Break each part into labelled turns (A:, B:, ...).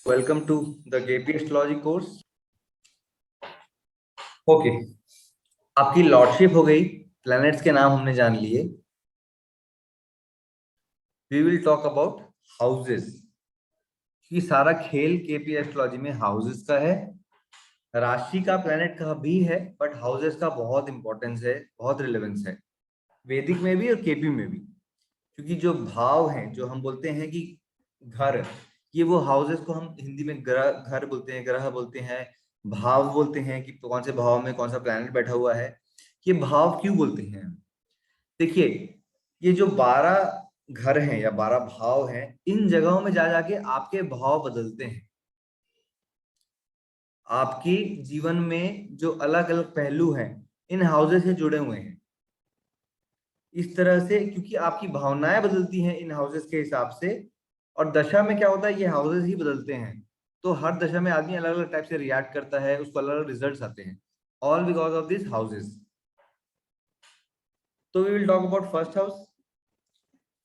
A: Welcome to the KP Astrology course. Okay, आपकी lordship हो गई, प्लैनेट्स के नाम हमने जान लिए. We will talk about houses, क्योंकि सारा खेल केपी एस्ट्रोलॉजी में हाउसेस का है. राशि का प्लैनेट का भी है, बट हाउसेस का बहुत इंपॉर्टेंस है, बहुत रिलेवेंस है वैदिक में भी और केपी में भी. क्योंकि जो भाव हैं, जो हम बोलते हैं कि घर, ये वो हाउसेस को हम हिंदी में ग्रह घर बोलते हैं, ग्रह बोलते हैं, भाव बोलते हैं कि कौन से भाव में कौन सा प्लैनेट बैठा हुआ है. ये भाव क्यों बोलते हैं? देखिए, ये जो 12 घर हैं या 12 भाव हैं, इन जगहों में जा जाके आपके भाव बदलते हैं. आपकी जीवन में जो अलग अलग पहलू हैं, इन हाउसेस से जुड़े हुए हैं. इस तरह से, क्योंकि आपकी भावनाएं बदलती हैं इन हाउसेस के हिसाब से, और दशा में क्या होता है, ये हाउसेस ही बदलते हैं. तो हर दशा में आदमी अलग अलग टाइप से रिएक्ट करता है, उसको अलग अलग रिजल्ट्स आते हैं, all because of this houses. तो we will talk about first house.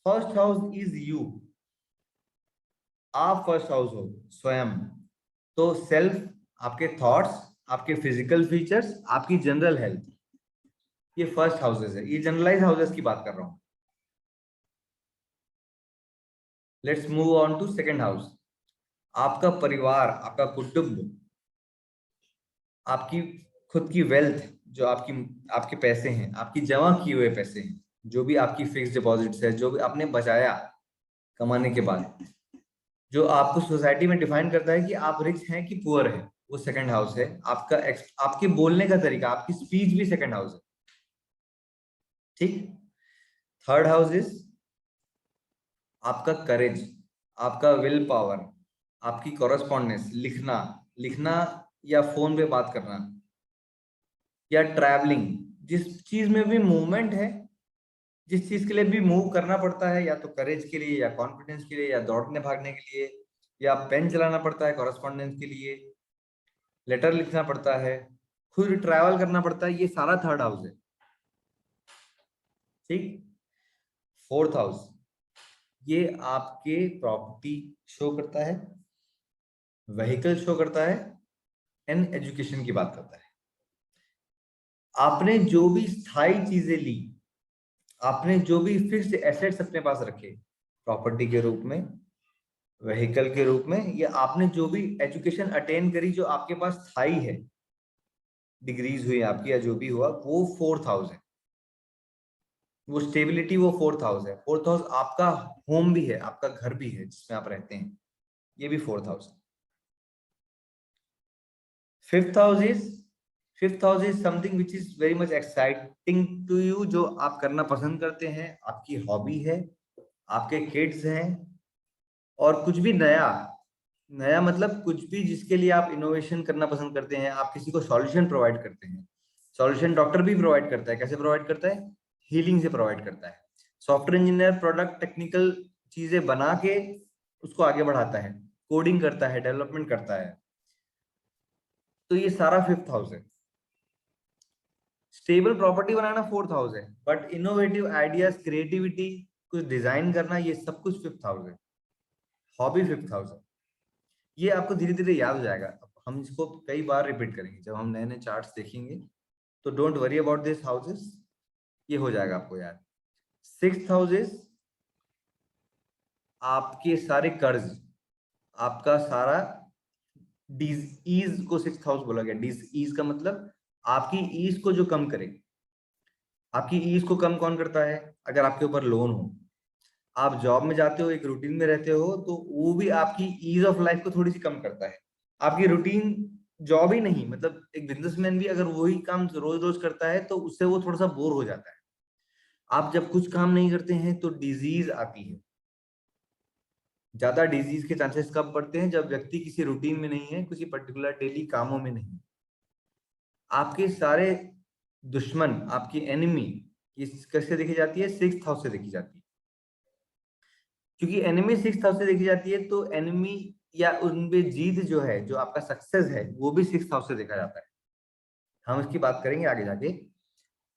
A: First house is you. आप फर्स्ट हाउस हो स्वयं. तो सेल्फ, आपके थॉट्स, आपके फिजिकल फीचर्स, आपकी जनरल हेल्थ, ये फर्स्ट हाउसेस है. ये जनरलाइज हाउसेस की बात कर रहा हूं. Let's move on to second house. आपका परिवार, आपका कुटुंब, आपकी खुद की वेल्थ, जो आपकी आपके पैसे हैं, आपकी जमा किए हुए पैसे हैं, जो भी आपकी फिक्स डिपॉजिट्स है, जो भी आपने बचाया कमाने के बाद, जो आपको सोसाइटी में डिफाइन करता है कि आप रिच हैं कि पुअर हैं, वो सेकंड हाउस है. आपके बोलने का तरीका, आपकी स्पीच भी सेकंड हाउस है. ठीक. थर्ड हाउस इज आपका करेज, आपका विल पावर, आपकी कॉरेस्पॉन्डेंस, लिखना लिखना या फोन पे बात करना या ट्रैवलिंग. जिस चीज में भी मूवमेंट है, जिस चीज के लिए भी मूव करना पड़ता है, या तो करेज के लिए, या कॉन्फिडेंस के लिए, या दौड़ने भागने के लिए, या पेन चलाना पड़ता है कॉरेस्पॉन्डेंस के लिए, लेटर लिखना पड़ता है, खुद ट्रैवल करना पड़ता है, ये सारा थर्ड हाउस है. ठीक. फोर्थ हाउस, ये आपके प्रॉपर्टी शो करता है, व्हीकल शो करता है, एंड एजुकेशन की बात करता है. आपने जो भी स्थायी चीजें ली, आपने जो भी फिक्स्ड एसेट्स अपने पास रखे, प्रॉपर्टी के रूप में, व्हीकल के रूप में, या आपने जो भी एजुकेशन अटेन करी जो आपके पास स्थायी है, डिग्रीज हुई आपकी या जो भी हुआ, वो फोर्थ हाउस है. वो स्टेबिलिटी, वो फोर्थ हाउस है. फोर्थ हाउस आपका होम भी है, आपका घर भी है जिसमें आप रहते हैं, ये भी फोर्थ हाउस है. Fifth house is fifth house is something which is very much exciting to you, जो आप करना पसंद करते हैं, आपकी हॉबी है, आपके किड्स हैं, और कुछ भी नया. नया मतलब कुछ भी जिसके लिए आप इनोवेशन करना पसंद करते हैं, आप किसी को सॉल्यूशन प्रोवाइड करते हैं. सॉल्यूशन डॉक्टर भी प्रोवाइड करता है. कैसे प्रोवाइड करता है? हीलिंग से प्रोवाइड करता है. सॉफ्टवेयर इंजीनियर प्रोडक्ट, टेक्निकल चीजें बना के उसको आगे बढ़ाता है, कोडिंग करता है, डेवलपमेंट करता है. तो ये सारा फिफ्थ हाउस है. स्टेबल प्रॉपर्टी बनाना फोर्थ हाउस है, बट इनोवेटिव आइडियाज, क्रिएटिविटी, कुछ डिजाइन करना, ये सब कुछ फिफ्थ हाउस है. हॉबी फिफ्थ हाउस है. ये आपको धीरे धीरे याद हो जाएगा. हम इसको कई बार रिपीट करेंगे जब हम नए नए चार्ट्स देखेंगे. तो don't worry about this houses, ये हो जाएगा आपको याद. सिक्स्थ हाउसेस आपके सारे कर्ज, आपका सारा डिज ईज को सिक्स्थ हाउस बोला गया. डिज ईज का मतलब आपकी ईज को जो कम करे. आपकी ईज को कम कौन करता है? अगर आपके ऊपर लोन हो, आप जॉब में जाते हो, एक रूटीन में रहते हो, तो वो भी आपकी ईज ऑफ लाइफ को थोड़ी सी कम करता है. आपकी रूटीन जॉब ही नहीं, मतलब एक बिजनेसमैन भी अगर वही काम रोज रोज करता है तो उससे वो थोड़ा सा बोर हो जाता है. आप जब कुछ काम नहीं करते हैं तो डिजीज आती है. ज्यादा डिजीज के चांसेस कब बढ़ते हैं? जब व्यक्ति किसी रूटीन में नहीं है, किसी पर्टिकुलर डेली कामों में नहीं. आपके सारे दुश्मन, आपकी एनिमी, किस कैसे देखी जाती है? सिक्स्थ हाउस से देखी जाती है. क्योंकि एनिमी सिक्स्थ हाउस से देखी जाती है, तो एनिमी या उनपे जीत जो है, जो आपका सक्सेस है, वो भी सिक्स्थ हाउस से देखा जाता है. हम इसकी बात करेंगे आगे जाके.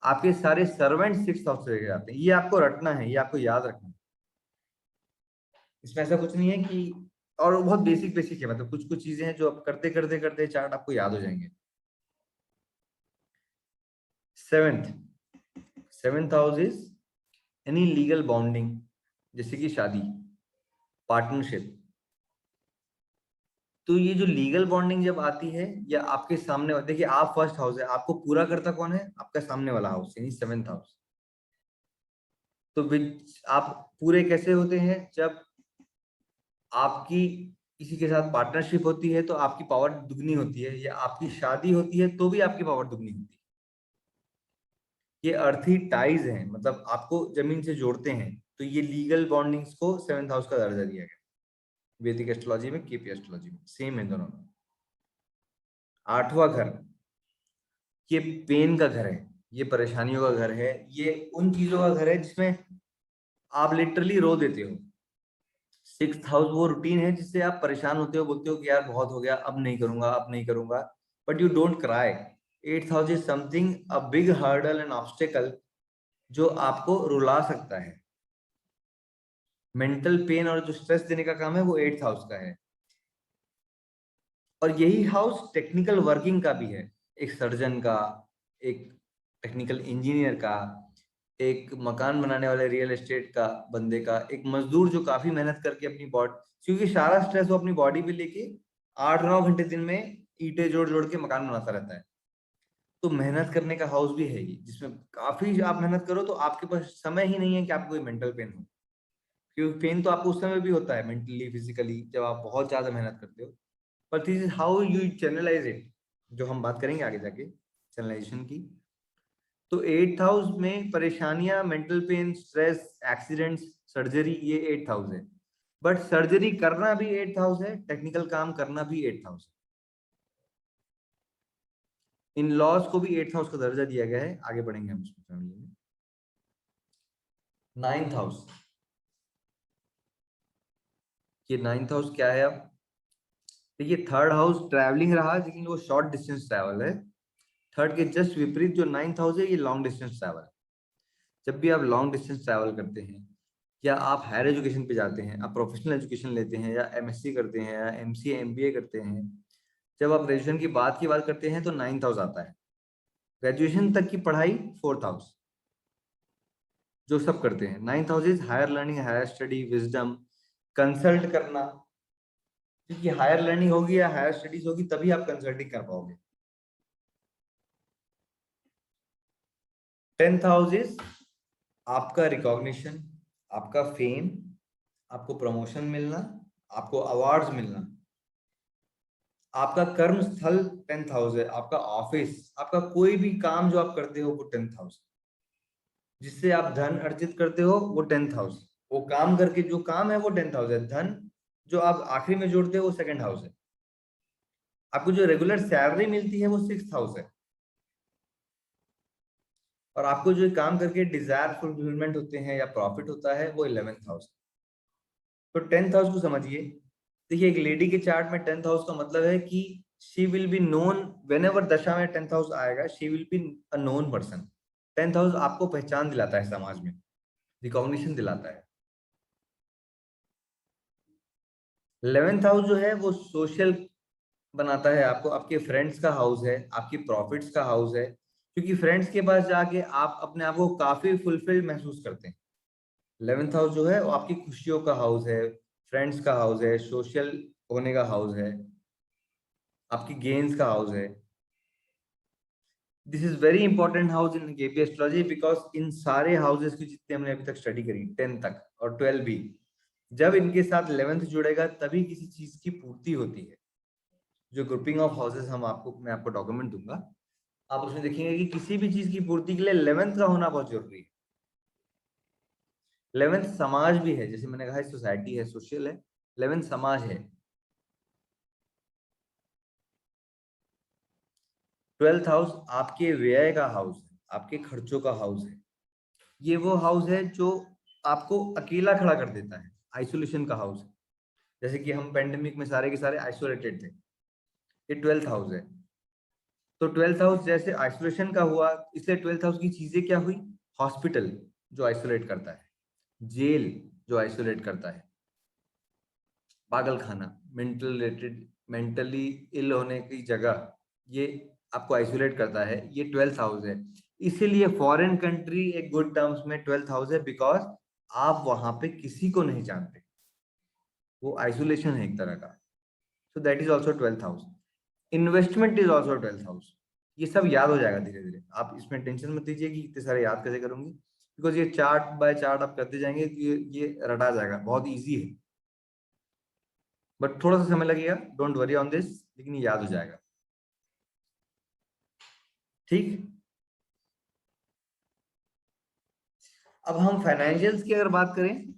A: आपके सारे सर्वेंट सिक्स्थ हाउस से देखे जाते हैं. ये आपको रटना है, ये आपको याद रखना है. इसमें ऐसा कुछ नहीं है कि और बहुत बेसिक बेसिक है, मतलब कुछ कुछ चीजें हैं जो आप करते करते करते चार्ट आपको याद हो जाएंगे। Seventh house is any legal bonding, जैसे कि शादी, पार्टनरशिप। तो ये जो लीगल बॉन्डिंग जब आती है या आपके सामने, देखिए आप फर्स्ट हाउस है, आपको पूरा करता कौन है? आपका सामने वाला हाउस, यानी सेवेंथ हाउस। तो आप पूरे कैसे होते हैं? जब आपकी किसी के साथ पार्टनरशिप होती है तो आपकी पावर दुगनी होती है, या आपकी शादी होती है तो भी आपकी पावर दुगनी होती है। ये अर्थी टाइज हैं, मतलब आपको जमीन से जोड़ते हैं। तो ये लीगल बॉन्डिंग्स को सेवेंथ हाउस का दर्जा दिया गया वैदिक एस्ट्रोलॉजी में, केपी एस्ट्रोलॉजी में, सेम है दोनों में। आठवां घर, ये पेन का घर है, ये परेशानियों का घर है, ये उन चीजों का घर है जिसमें आप लिटरली रो देते हो। सिक्स्थ हाउस वो रूटीन है जिससे आप परेशान होते हो, बोलते हो कि यार बहुत हो गया, अब नहीं करूंगा, अब नहीं करूंगा, but you don't cry. Eighth house is something, a big hurdle and obstacle, जो आपको रुला सकता है। मेंटल पेन और जो स्ट्रेस देने का काम है वो एट्थ हाउस का है। और यही हाउस टेक्निकल वर्किंग का भी है, एक सर्जन का, एक टेक्निकल इंजीनियर का, एक मकान बनाने वाले रियल एस्टेट का बंदे का, एक मजदूर जो काफी मेहनत करके अपनी बॉडी, क्योंकि सारा स्ट्रेस वो अपनी बॉडी पे लेके 8-9 घंटे दिन में ईंटें जोड़ जोड़ के मकान बनाता रहता है। तो मेहनत करने का हाउस भी है ये, जिसमें काफी आप मेहनत करो तो आपके पास समय ही नहीं है कि आपको कोई मेंटल पेन हो। क्योंकि पेन तो आपको उस समय भी होता है, मेंटली फिजिकली, जब आप बहुत ज्यादा मेहनत करते हो। पर this is how you channelise it, जो हम बात करेंगे आगे जाके चैनलाइजेशन की। तो एट्थ हाउस में परेशानियां, mental pen, stress, accidents, surgery, ये एट्थ हाउस है। बट सर्जरी करना भी एट्थ हाउस है, टेक्निकल काम करना भी एट्थ हाउस है। इन लॉज को भी एट्थ हाउस का दर्जा दिया गया है, आगे बढ़ेंगे हम उसमें फैमिली में। नाइन्थ हाउस, ये नाइन्थ हाउस क्या है? अब देखिए, थर्ड हाउस ट्रैवलिंग रहा, लेकिन वो शॉर्ट डिस्टेंस ट्रैवल है। थर्ड के जस्ट विपरीत जो नाइन्थ हाउस है, ये लॉन्ग डिस्टेंस ट्रैवल है। जब भी आप लॉन्ग डिस्टेंस ट्रैवल करते हैं, या आप हायर एजुकेशन पे जाते हैं, आप प्रोफेशनल एजुकेशन लेते हैं, या एमएससी करते हैं, या एमसीए एमबीए करते हैं, जब आप ग्रेजुएशन की बात करते हैं तो नाइन्थ हाउस आता है। ग्रेजुएशन तक की पढ़ाई फोर्थ हाउस, जो सब करते हैं। Ninth house is higher learning, higher study, wisdom, consult करना, क्योंकि हायर लर्निंग होगी या हायर स्टडीज होगी तभी आप कंसल्टिंग कर पाओगे। टेंथ हाउस इज आपका रिकॉग्निशन, आपका फेम, आपको प्रमोशन मिलना, आपको अवार्ड्स मिलना। आपका कर्म स्थल टेंथ हाउस है, आपका ऑफिस, आपका कोई भी काम जो आप करते हो वो टेंथ हाउस, जिससे आप धन अर्जित करते हो वो टेंथ हाउस। वो काम करके जो काम है वो टेंथ हाउस है। धन जो आप आखिरी में जोड़ते हो वो सेकंड हाउस है। आपको जो रेगुलर सैलरी मिलती है वो सिक्स्थ हाउस है। और आपको जो काम करके डिजायर फुलफिलमेंट होते हैं या प्रॉफिट होता है वो इलेवेंथ हाउस। तो टेंथ हाउस को समझिए। देखिए, एक लेडी के चार्ट में टेंथ हाउस का मतलब है कि she will be known, when ever दशा में टेंथ हाउस आएगा, she will be a known person. Tenth house आपको पहचान दिलाता है, समाज में रिकॉग्निशन दिलाता है। 11th हाउस जो है वो सोशल बनाता है आपको, आपके फ्रेंड्स का हाउस है, आपकी प्रॉफिट्स का हाउस है, क्योंकि फ्रेंड्स के पास जाके आप अपने आप को काफी फुलफिल्ड महसूस करते हैं। 11th हाउस जो है वो आपकी खुशियों का हाउस है, फ्रेंड्स का हाउस है, सोशल होने का हाउस है, आपकी गेन्स का हाउस है। This is very important house in KP astrology, because in सारे हाउसेस की जितने हमने अभी तक स्टडी करी, 10 तक और 12 भी, जब इनके साथ 11th जुड़ेगा तभी किसी चीज की पूर्ति होती है। जो ग्रुपिंग ऑफ हाउसेस मैं आपको डॉक्यूमेंट दूंगा, आप उसमें देखेंगे कि किसी भी चीज की पूर्ति के लिए 11th का होना बहुत जरूरी है। 11th समाज भी है, जैसे मैंने कहा सोसाइटी है, सोशल है, 11th समाज है। 12th हाउस आपके व्यय का हाउस है, आपके खर्चों का हाउस है। ये वो हाउस है जो आपको अकेला खड़ा कर देता है, आइसोलेशन का हाउस है। जैसे कि हम पेंडेमिक में सारे के सारे आइसोलेटेड थे, ये 12th हाउस है। तो 12th हाउस जैसे आइसोलेशन का हुआ, इसलिए 12th हाउस की चीजें क्या हुई? हॉस्पिटल जो आइसोलेट करता है, जेल जो आइसोलेट करता है, पागल खाना, मेंटली इल होने की जगह, ये आपको आइसोलेट करता है, ये 12th हाउस है। इसीलिए फॉरेन कंट्री एक गुड टर्म्स में 12th हाउस है, बिकॉज आप वहां पे किसी को नहीं जानते, वो आइसोलेशन है एक तरह का। So that is also 12th house. Investment is also 12th house. ये सब याद हो जाएगा धीरे धीरे, आप इसमें टेंशन मत लीजिए कि इतने सारे याद कैसे करूंगी, बिकॉज ये चार्ट बाय चार्ट आप करते जाएंगे, ये रटा जाएगा, बहुत इजी है, बट थोड़ा सा समय लगेगा, डोंट वरी ऑन दिस, लेकिन ये याद हो जाएगा। ठीक, अब हम फाइनेंशियल्स की अगर बात करें,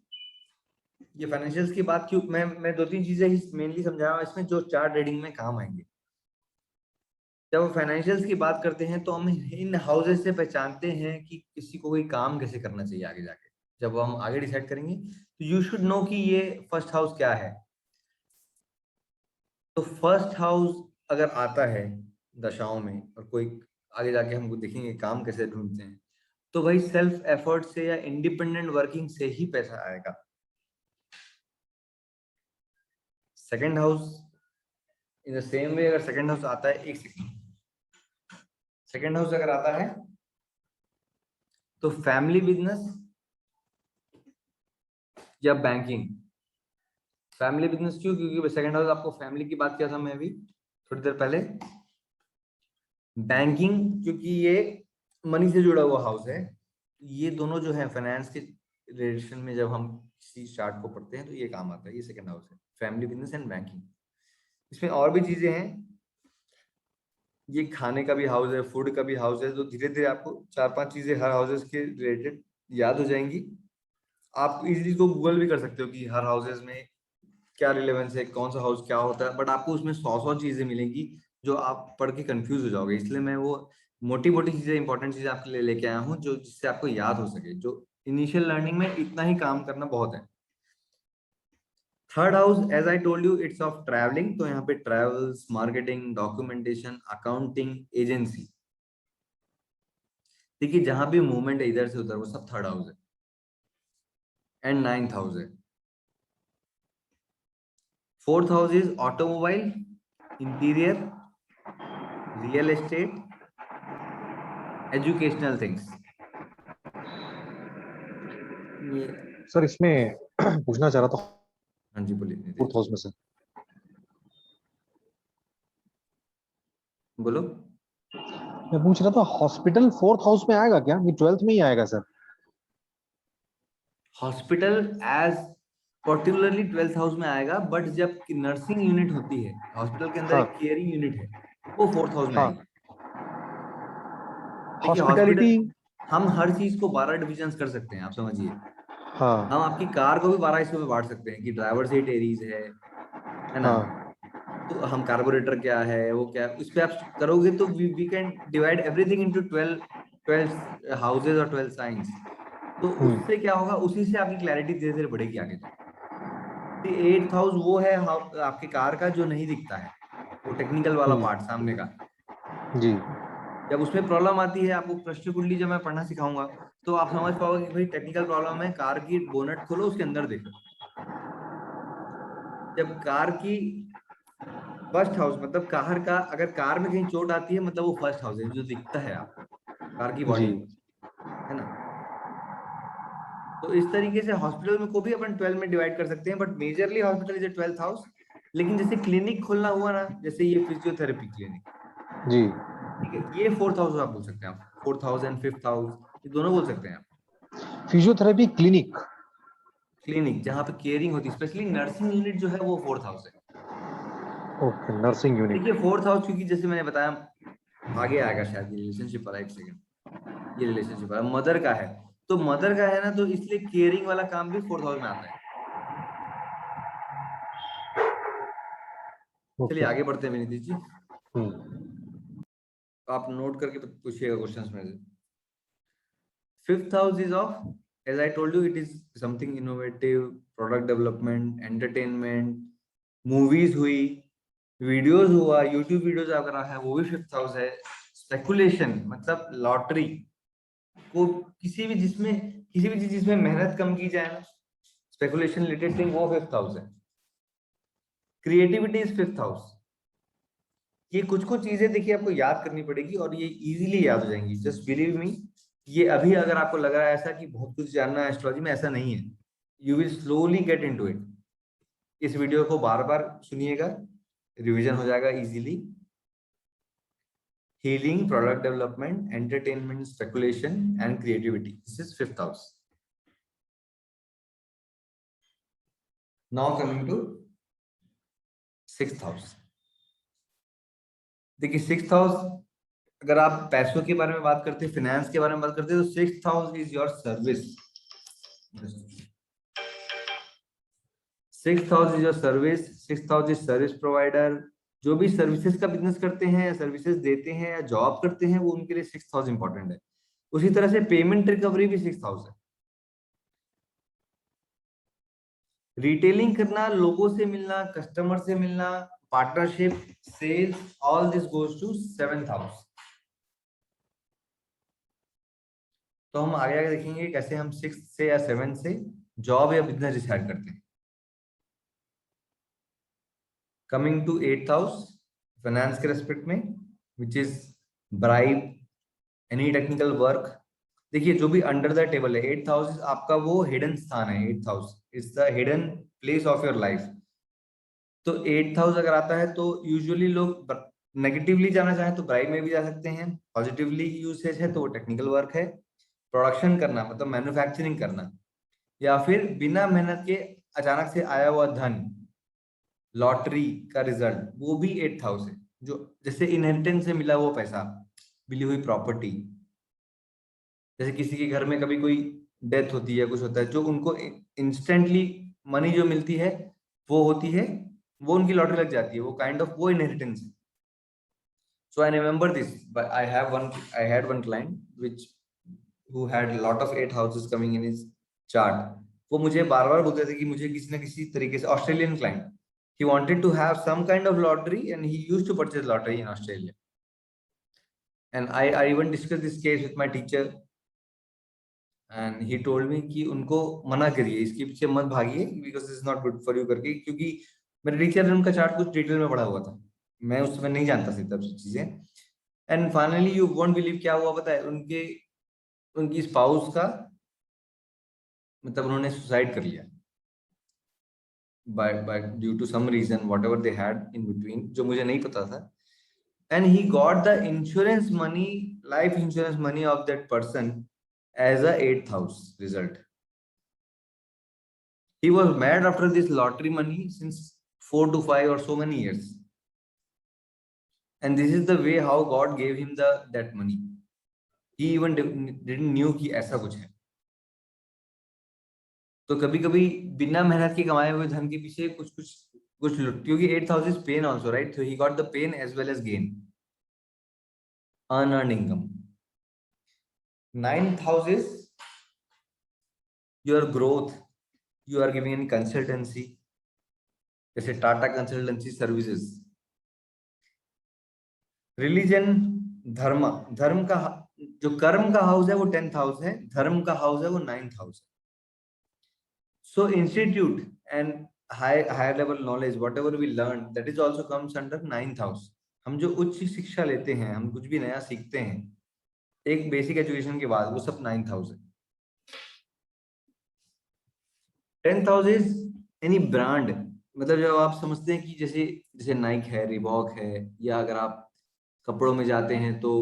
A: ये फाइनेंशियल्स की बात क्यों, मैं दो तीन चीजें ही मेनली समझा रहा हूं इसमें, जो चार्ट रीडिंग में काम आएंगे। जब हम फाइनेंशियल्स की बात करते हैं तो हम इन हाउसेस से पहचानते हैं कि किसी को कोई काम कैसे करना चाहिए आगे जाके। जब हम आगे डिसाइड करेंगे तो यू शुड नो कि ये फर्स्ट हाउस क्या है। तो फर्स्ट हाउस अगर आता है दशाओं में, और कोई आगे जाके हमको देखेंगे काम कैसे ढूंढते हैं, तो भाई सेल्फ एफर्ट से या इंडिपेंडेंट वर्किंग से ही पैसा आएगा। Second house in the same way, अगर सेकंड हाउस आता है, एक सेकंड, सेकंड हाउस अगर आता है तो फैमिली बिजनेस या बैंकिंग। फैमिली बिजनेस क्यों? क्योंकि सेकंड हाउस, आपको फैमिली की बात किया था मैं अभी थोड़ी देर पहले। बैंकिंग, क्योंकि ये मनी से जुड़ा हुआ हाउस है। ये दोनों जो है फाइनेंस के रिलेशन में जब हम किसी चार्ट को पढ़ते हैं तो ये काम आता है, ये सेकंड हाउस है, फैमिली बिजनेस एंड बैंकिंग। इसमें और भी चीजें हैं, ये खाने का भी हाउस है, फूड का भी हाउस है, तो धीरे धीरे आपको चार पांच चीजें हर हाउसेस के रिलेटेड याद हो जाएंगी। आप इजीली को गूगल भी कर सकते हो कि हर हाउसेस में क्या रिलेवेंस है, कौन सा हाउस क्या होता है, बट आपको उसमें 100 चीजें मिलेंगी जो आप पढ़ के कंफ्यूज हो जाओगे। इसलिए मैं वो मोटी मोटी चीजें, इंपॉर्टेंट चीजें आपके लिए लेके आया हूँ, जो जिससे आपको याद हो सके, जो इनिशियल लर्निंग में इतना ही काम करना बहुत है। Third house, as I told you, it's of travelling. तो यहाँ पे travels, marketing, documentation, accounting, agency. देखिए जहां भी मूवमेंट है इधर से उधर, वो सब थर्ड हाउस है। एंड नाइन्थ हाउस है। Fourth house is automobile, interior, real estate, educational things. ये,
B: सर इसमें पूछना चाह रहा था,
A: हाँ जी बोलिए
B: फोर्थ
A: नीतीश,
B: हाउस में से
A: बोलो।
B: मैं पूछ रहा था, हॉस्पिटल फोर्थ हाउस में आएगा क्या, ये 12th में ही आएगा sir?
A: Hospital as particularly 12th house में आएगा, बट जब नर्सिंग यूनिट होती है हॉस्पिटल के अंदर,
B: हाँ
A: एक केयरिंग यूनिट है, वो फोर्थ हाउस में
B: हाँ।
A: आएगी। देखिए
B: हॉस्पिटैलिटी।
A: हॉस्पिटल, हम हर चीज को 12 डिविजन कर सकते हैं, आप समझिए।
B: हाँ
A: हम आपकी कार को भी 12 हिस्सों में बांट सकते हैं कि ड्राइवर सीट एरीज है ना।
B: हाँ।
A: तो हम कार्बोरेटर क्या है, वो क्या है, उस पे आप करोगे तो we can divide everything into 12 houses और 12 साइंस। तो उससे क्या होगा, उसी से आपकी क्लैरिटी धीरे धीरे बढ़ेगी आगे जाके। एट्थ हाउस वो है आपके कार का जो नहीं दिखता है, वो टेक्निकल वाला पार्ट सामने का।
B: जी।
A: जब उसमें प्रॉब्लम आती है, आपको प्रश्न कुंडली जब मैं पढ़ना सिखाऊंगा तो आप समझ पाओगे कि भाई टेक्निकल प्रॉब्लम है, कार की बोनट खोलो, उसके अंदर देखो। जब कार की फर्स्ट हाउस, मतलब कार का, अगर कार में कहीं चोट आती है, मतलब वो फर्स्ट हाउस है जो दिखता है आपको, कार की
B: जी।
A: बॉडी, है ना। तो इस तरीके से हॉस्पिटल में को भी अपन 12 में डिवाइड कर सकते हैं, but majorly hospital is 12th house. लेकिन जैसे क्लिनिक खोलना हुआ ना, जैसे ये फिजियोथेरेपी क्लिनिक,
B: जी।
A: ठीक है, ये फोर्थ हाउस आप बोल सकते हैं, आप fourth house and fifth house, ये दोनों बोल सकते हैं आप।
B: Physiotherapy clinic.
A: क्लिनिक जहाँ पे केयरिंग होती है, स्पेशली नर्सिंग यूनिट जो है, वो फोर्थ हाउस है।
B: Okay, nursing unit.
A: देखिए फोर्थ हाउस, क्योंकि जैसे मैंने बताया, आगे आएगा शायद, ये रिलेशनशिप वाला, एक सेकंड, ये रिलेशनशिप वाला मदर का है, तो मदर का है ना, तो इसलिए केयरिंग वाला काम भी फोर्थ हाउस में आता है। चलिए
B: ओके।
A: आगे बढ़ते हैं विनीत जी, आप नोट करके पूछिएगा क्वेश्चंस में से। Fifth house is of, as I told you, it is something innovative, product development, entertainment, movies हुई, वीडियोस हुआ, यूट्यूब वीडियोस अगर है वो भी फिफ्थ हाउस है। स्पेकुलेशन मतलब लॉटरी को, किसी भी चीज जिसमें मेहनत कम की जाए ना, स्पेकुलेशन रिलेटेड थिंग, वो फिफ्थ हाउस है। Creativity is 5th house. ये कुछ कुछ चीजें देखिए आपको याद करनी पड़ेगी और ये इजीली याद हो जाएंगी, जस्ट बिलीव मी। ये अभी अगर आपको लग रहा है ऐसा कि बहुत कुछ जानना है एस्ट्रोलॉजी में, ऐसा नहीं है। You will slowly get into it. इस वीडियो को बार बार सुनिएगा, रिवीजन हो जाएगा easily. Healing, product development, entertainment, speculation and creativity, this is 5th house. Now coming to 6th house. देखिए 6th हाउस, अगर आप पैसों के बारे में बात करते हैं, फाइनेंस के बारे में बात करते हैं, तो 6th house is your service. 6th house is your service. 6th house is service provider. जो भी सर्विसेज का बिजनेस करते हैं या सर्विसेज देते हैं या जॉब करते हैं, वो उनके लिए 6th हाउस इंपॉर्टेंट है। उसी तरह से पेमेंट रिकवरी भी 6th हाउस है। रिटेलिंग करना, लोगों से मिलना, कस्टमर से मिलना, partnership, sales, all this goes to 7th house. तो हम आगे आगे देखेंगे कैसे हम 6th से या 7th से जॉब या बिजनेस डिसाइड करते हैं। Coming to 8th house, finance के रेस्पेक्ट में, which is bribe, any technical work. देखिए जो भी अंडर द टेबल है, 8th हाउस आपका वो हिडन स्थान है। 8th house is the hidden place of your life. तो 8th हाउस अगर आता है तो यूजुअली लोग नेगेटिवली जाना चाहें तो ब्राइब में भी जा सकते हैं, पॉजिटिवली यूसेज है तो वो टेक्निकल वर्क है, प्रोडक्शन करना मतलब मैन्युफैक्चरिंग करना, या फिर बिना मेहनत के अचानक से आया हुआ धन, लॉटरी का रिजल्ट, वो भी 8th हाउस है। जो जैसे इनहेरिटेंस से मिला हुआ पैसा, मिली हुई प्रॉपर्टी, जैसे किसी के घर में कभी कोई डेथ होती है, कुछ होता है, जो उनको इंस्टेंटली मनी जो मिलती है वो होती है, वो उनकी लॉटरी लग जाती है, वो काइंड ऑफ वो इनहेरिटेंस है। So I remember this, but I had one client which who had a lot of 8 houses coming in his chart. वो मुझे बार बार बोलते थे कि मुझे किसी ना किसी तरीके से, Australian client, he wanted to have some kind of lottery and he used to purchase lottery in Australia. And I even discussed this case with my teacher and he told me कि उनको मना करिए, इसके पीछे मत भागिए, because this is not good for you करके, क्योंकि मेरे टीचर ने उनका चार्ट कुछ डिटेल में पढ़ा हुआ था, मैं उस समय नहीं जानता थी तब चीजें। And finally you won't believe क्या हुआ पता है, उनकी स्पाउस का मतलब उन्होंने सुसाइड कर लिया by due to some reason whatever they had in between, जो मुझे नहीं पता था। And he got the insurance money, life insurance money of that person as a 8th house result. He was mad after this lottery money since 4 to 5 or so many years. And this is the way how God gave him that money. He even didn't knew कि ऐसा कुछ है। तो कभी कभी बिना मेहनत के कमाए हुए धन के पीछे कुछ कुछ कुछ लुट, क्योंकि 8th house is pain also, right? So he got the pain as well as gain, unearned income. 9th house is your growth. You are giving any consultancy, जैसे टाटा कंसल्टेंसी सर्विसेज। रिलीजन, धर्म, धर्म का जो कर्म का हाउस है वो 10th house है, धर्म का हाउस है वो 9th हाउस है। So institute and higher level knowledge, whatever we learn, that is also comes under 9th house. हम जो उच्च शिक्षा लेते हैं, हम कुछ भी नया सीखते हैं एक बेसिक एजुकेशन के बाद, वो सब 9th हाउस है। 10th house is any brand, मतलब जब आप समझते हैं कि जैसे जैसे नाइक है, रिबॉक है, या अगर आप कपड़ों में जाते हैं तो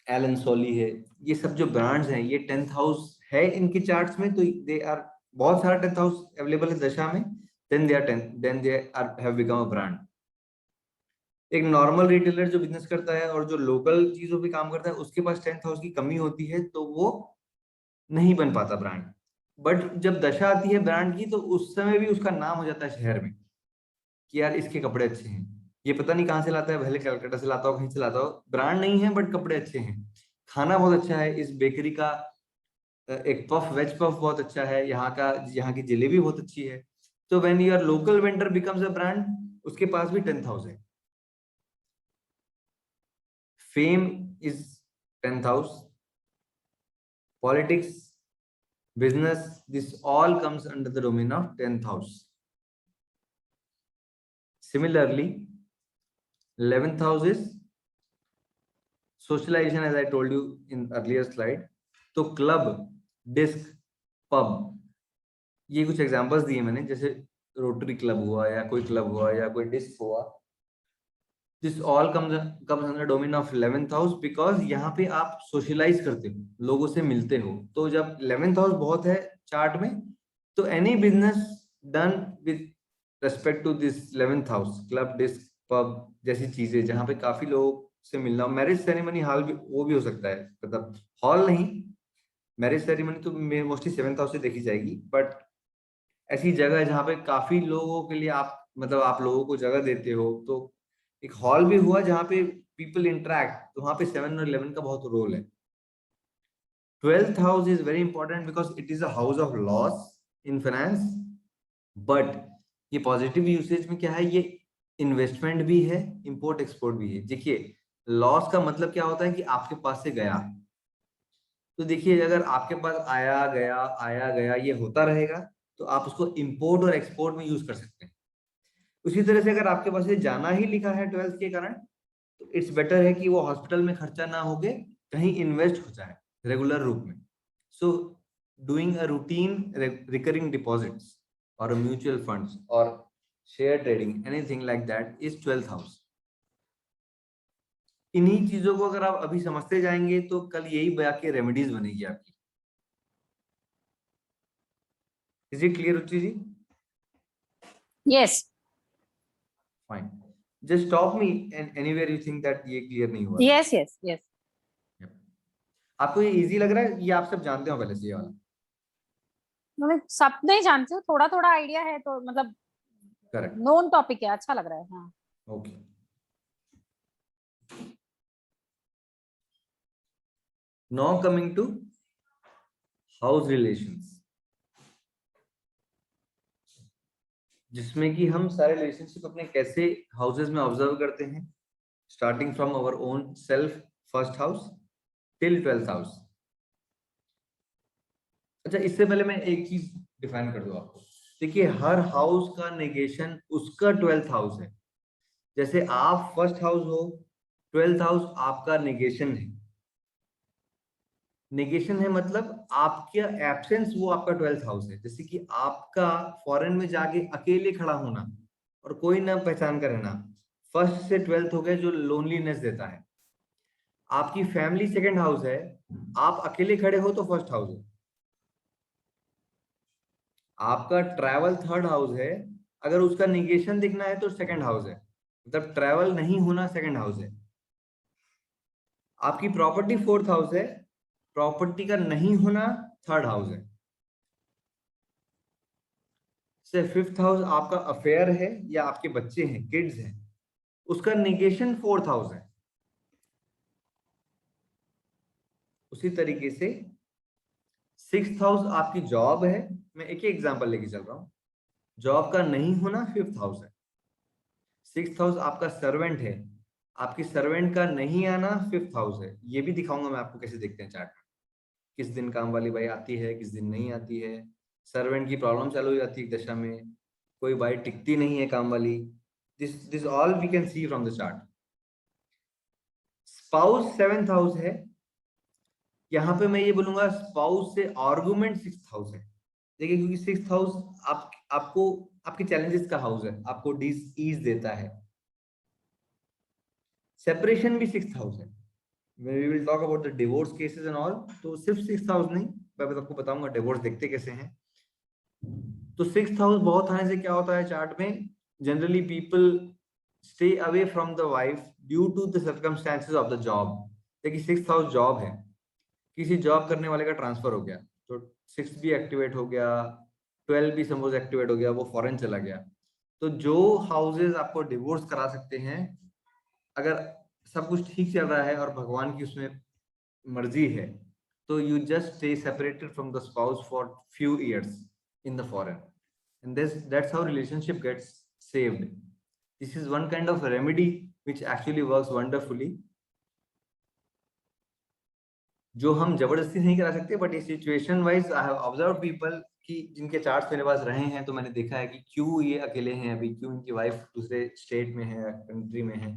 A: एलन सोली है, ये सब जो ब्रांड्स हैं ये 10th हाउस है इनके चार्ट्स में, तो दे आर, बहुत सारा 10th हाउस अवेलेबल है दशा में, then they are have become a brand. एक नॉर्मल रिटेलर जो बिजनेस करता है और जो लोकल चीजों पे काम करता है, उसके पास 10th हाउस की कमी होती है, तो वो नहीं बन पाता ब्रांड। बट जब दशा आती है ब्रांड की, तो उस समय भी उसका नाम हो जाता है शहर में कि यार इसके कपड़े अच्छे हैं, ये पता नहीं कहाँ से लाता है, पहले कलकत्ता से लाता हो, कहीं से लाता हो, ब्रांड नहीं है बट कपड़े अच्छे हैं, खाना बहुत अच्छा है, इस बेकरी का एक पफ, वेज पफ बहुत अच्छा है, यहाँ की जलेबी बहुत अच्छी है। तो when your local vendor becomes a brand, उसके पास भी 10th हाउस है। Fame is 10th house, politics, business, this all comes under the domain of 10th house. Similarly, 11th house is socialization, as I told you in earlier slide. तो club, disc, pub, ये कुछ examples दिए मैंने, जैसे rotary club हुआ या कोई club हुआ या कोई डिस्क हुआ. This all comes under domain of 11th house because यहाँ पे आप सोशलाइज करते हो, लोगों से मिलते हो. तो जब 11th हाउस बहुत है चार्ट में, तो any business done with respect to this 11th house, club, disc, pub जैसी चीजें जहाँ पे काफी लोगों से मिलना, मैरिज सेरेमनी हॉल भी, वो भी हो सकता है, मतलब हॉल नहीं, मैरिज सेरेमनी तो मोस्टली 7th हाउस से देखी जाएगी, बट ऐसी जगह है जहाँ पे काफी लोगों के लिए आप, मतलब आप लोगों को जगह देते हो, तो एक हॉल भी हुआ जहाँ पे पीपल इंटरेक्ट, तो वहां पे 7 और 11 का बहुत रोल है. 12th house is very important because it is a house of loss in finance, but ये पॉजिटिव यूसेज में क्या है, ये इन्वेस्टमेंट भी है, इंपोर्ट एक्सपोर्ट भी है. देखिए लॉस का मतलब क्या होता है कि आपके पास से गया, तो देखिए अगर आपके पास आया गया ये होता रहेगा, तो आप उसको इंपोर्ट और एक्सपोर्ट में यूज कर सकते हैं. उसी तरह से अगर आपके पास से जाना ही लिखा है 12th के कारण, तो इट्स बेटर है कि वो हॉस्पिटल में खर्चा ना होके कहीं इन्वेस्ट हो जाए रेगुलर रूप में. So doing a routine recurring deposits और म्यूचुअल फंड्स और share trading, anything like that is 12th house. इन्हीं चीजों को अगर आप अभी समझते जाएंगे तो कल यही बाकी रेमेडीज बनेगी आपकी. Is it clear Ruchi ji?
C: Yes.
A: Fine. Just stop me anywhere you think that ये क्लियर नहीं हुआ.
C: Yes yes yes.
A: आपको ये इजी लग रहा है? ये आप सब जानते हो पहले से ये वाला?
C: मतलब सब नहीं जानते हो, थोड़ा थोड़ा आइडिया है, तो मतलब
A: करेक्ट,
C: नोन टॉपिक है, अच्छा लग रहा है. हाँ.
A: Okay. Now coming to house relations, जिसमें कि हम सारे रिलेशनशिप अपने कैसे हाउसेस में ऑब्जर्व करते हैं, starting from our own self, first house till 12th house. अच्छा, इससे पहले मैं एक चीज डिफाइन कर दूं आपको. देखिए हर हाउस का नेगेशन उसका 12th हाउस है. जैसे आप फर्स्ट हाउस हो, 12th हाउस आपका नेगेशन है. नेगेशन है मतलब आपका एब्सेंस वो आपका 12th हाउस है. जैसे कि आपका फॉरेन में जाके अकेले खड़ा होना और कोई ना पहचान कर रहना, फर्स्ट से 12th हो गया, जो लोनलीनेस देता है. आपकी फैमिली सेकंड हाउस है, आप अकेले खड़े हो तो फर्स्ट हाउस है. आपका ट्रैवल थर्ड हाउस है, अगर उसका निगेशन दिखना है तो सेकंड हाउस है, मतलब ट्रैवल नहीं होना सेकंड हाउस है. आपकी प्रॉपर्टी फोर्थ हाउस है, प्रॉपर्टी का नहीं होना थर्ड हाउस है. से फिफ्थ हाउस आपका अफेयर है या आपके बच्चे हैं, किड्स हैं, उसका निगेशन फोर्थ हाउस है. उसी तरीके से सिक्स्थ हाउस आपकी जॉब है. मैं एक ही एग्जांपल लेके चल रहा हूं. जॉब का नहीं होना फिफ्थ हाउस है. सिक्स्थ हाउस आपका सर्वेंट है, आपकी सर्वेंट का नहीं आना फिफ्थ हाउस है. ये भी दिखाऊंगा मैं आपको कैसे देखते हैं चार्ट में, किस दिन काम वाली बाई आती है, किस दिन नहीं आती है. सर्वेंट की प्रॉब्लम चालू हो जाती है एक दशा में, कोई बाई टिकती नहीं है काम वाली. This all we can see from the chart. Spouse seventh house है. यहाँ पे मैं ये बोलूंगा स्पाउस से आर्गुमेंट सिक्स्थ हाउस है. देखिए क्योंकि सिक्स्थ हाउस आपको आपके चैलेंजेस का हाउस है, आपको डिस ईज देता है. सेपरेशन भी सिक्स्थ हाउस है. we will talk about the divorce cases and all. तो सिर्फ सिक्स्थ हाउस नहीं, मैं आपको बताऊंगा डिवोर्स देखते कैसे हैं. तो सिक्स्थ हाउस बहुत आने से क्या होता है चार्ट में, generally people stay away from the wife due to the circumstances of the job. देखिए सिक्स्थ हाउस जॉब है, किसी जॉब करने वाले का ट्रांसफर हो गया तो सिक्स भी एक्टिवेट हो गया, 12 भी सपोज एक्टिवेट हो गया, वो फॉरेन चला गया. तो जो हाउसेस आपको डिवोर्स करा सकते हैं, अगर सब कुछ ठीक चल रहा है और भगवान की उसमें मर्जी है, तो you just stay separated from the spouse for few years in the foreign, and that's how relationship gets saved. This is one kind of remedy which actually works wonderfully, जो हम जबरदस्ती नहीं करा सकते, बट ये situation wise I have observe people कि जिनके charts मेरे पास रहे हैं तो मैंने देखा है कि क्यों ये अकेले हैं अभी, क्यों इनकी वाइफ दूसरे स्टेट में है, कंट्री में है।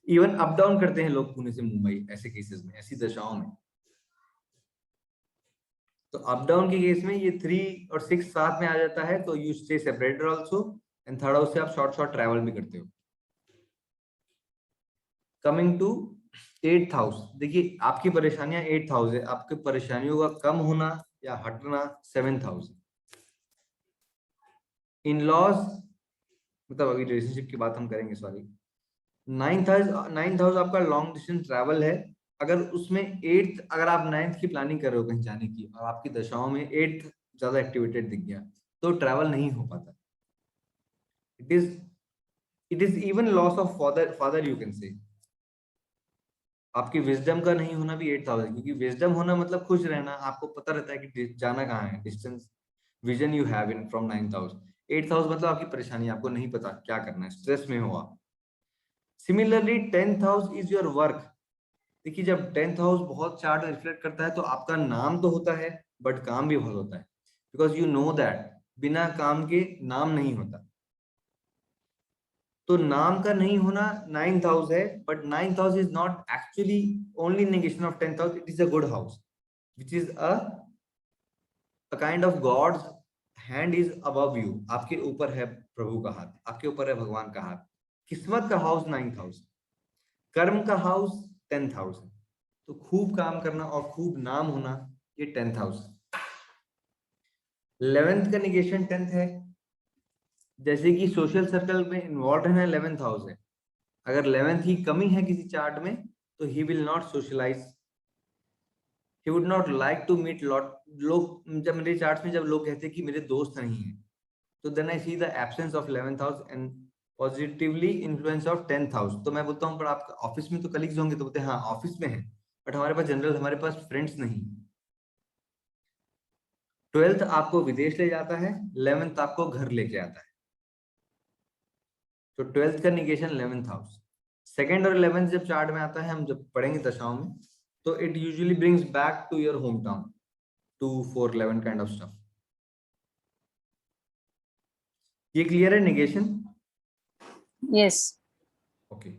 A: इवन अप डाउन करते हैं लोग पुणे से मुंबई, ऐसे केसेस में, ऐसी दशाओं में। तो अप डाउन के केस में ये 3 और 6 साथ में आ जाता है, तो you stay separated also, and third house से आप शॉर्ट शॉर्ट ट्रैवल भी करते हो। कमिंग टू 8th हाउस, देखिए आपकी परेशानियां 8th हाउस है, आपकी परेशानियों का कम होना या हटना 7th हाउस। इन लॉज, मतलब अभी रिलेशनशिप की बात हम करेंगे, सॉरी। 9th हाउस आपका लॉन्ग डिस्टेंस ट्रैवल है। अगर उसमें 8th, अगर आप 9th की प्लानिंग कर रहे हो कहीं जाने की और आपकी दशाओं में 8th ज्यादा एक्टिवेटेड दिख गया, तो ट्रैवल नहीं हो पाता। It is even loss of father you can say. आपकी विजडम का नहीं होना भी 8th हाउस है, क्योंकि विजडम होना मतलब खुश रहना, आपको पता रहता है कि जाना कहाँ है, distance vision you have in from 9th house. 8th house मतलब आपकी परेशानी, आपको नहीं पता क्या करना है, स्ट्रेस में हो आप। Similarly 10th house is your work. देखिए जब 10th हाउस बहुत चार्ट में रिफ्लेक्ट करता है तो आपका नाम तो होता है बट काम भी बहुत होता है, बिकॉज यू नो दैट बिना काम के नाम नहीं होता। तो नाम का नहीं होना 9th हाउस है, but 9th house is not actually only negation of 10th house, it is a good house which is a kind of God's hand is above you. आपके ऊपर है प्रभु का हाथ, आपके ऊपर है भगवान का हाथ। किस्मत का हाउस 9th हाउस, कर्म का हाउस 10th हाउस है। तो खूब काम करना और खूब नाम होना ये 10th हाउस। 11th का निगेशन 10th है, जैसे कि सोशल सर्कल में इन्वॉल्व रहना 11th हाउस है। अगर 11th ही कमी है किसी चार्ट में तो he will not socialise, he would not like to meet lot लोग। जब मेरे चार्ट में जब लोग कहते हैं कि मेरे दोस्त नहीं है, तो then I see the absence of 11th house and positively influence of 10th house. तो मैं बोलता हूँ पर आप ऑफिस में तो कलीग्स होंगे, तो बोलते हैं हाँ ऑफिस में है, बट हमारे पास जनरल, हमारे पास फ्रेंड्स नहीं। 12th आपको विदेश ले जाता है, 11th आपको घर लेके आता है। तो 12th का निगेशन 11th हाउस। सेकंड और 11th जब चार्ट में आता है, हम जब पढ़ेंगे दशाओं में, तो it usually brings back to your home town, 2, 4, 11 kind of stuff. ये क्लियर है निगेशन?
C: Yes.
A: ओके।